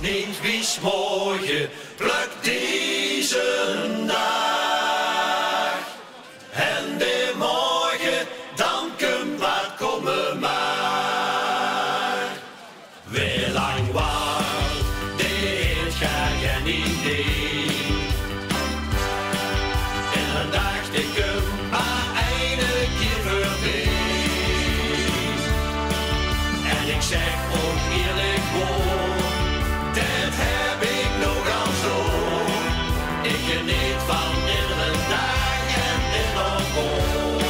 niet wie's morgen plukt deze dag. En de morgen dan komt wat komen maar. Wie lang wacht, dit ga geen idee. En dan dacht ik hem maar een keer voorbij. En ik zeg ook eerlijk hoor, dat heb ik nogal zo. Ik geniet van iedere dag en ieder oor.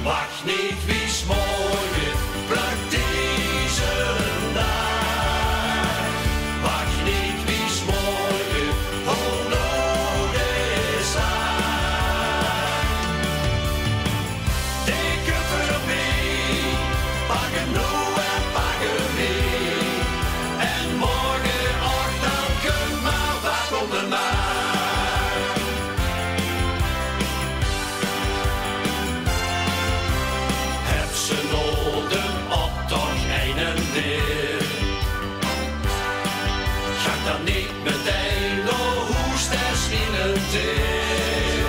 Wacht niet wie's morgen plukt deze dag. Wacht niet wie's morgen onnodig zaak. Denk er voorbij, pak hem nu en pak hem mee. En morgenochtend dan kunt maar wat komen maar. Heb ze nodig op toch een en weer. Ga dan niet meteen door hoesters in het teer.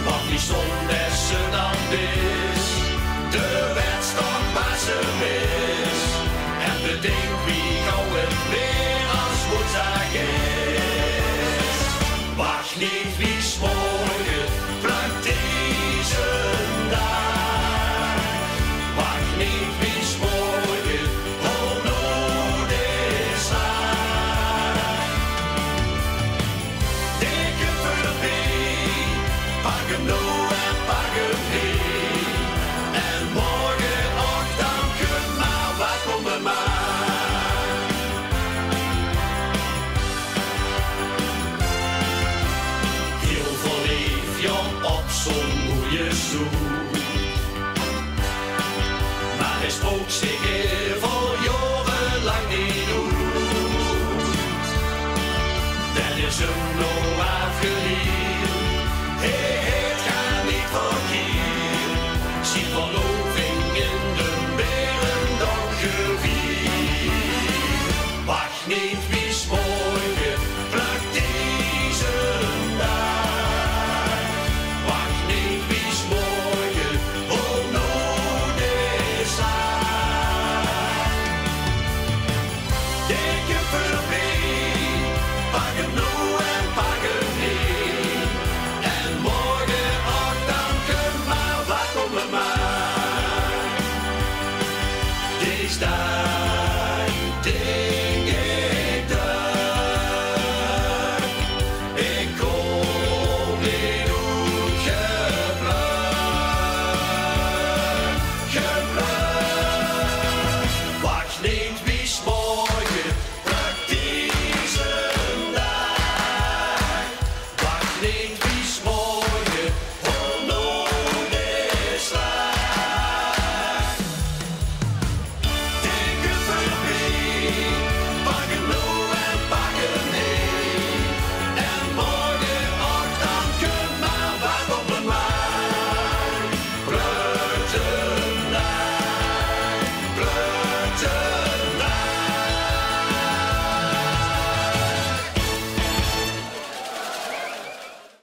Want die stond ze dan is, de wedstrijd waar ze mis. En bedenk wie gauw het weer als woensdag is. Wacht niet wie's morgen plukt deze dag. Wacht niet wie's morgen onnodig zaak. Denk er voorbij, pak hem nu en pak hem mee. En morgenochtend dan kunt maar wat komen maar. Heel veel leef je op zo'n mooie zoek. Maar hij spook zich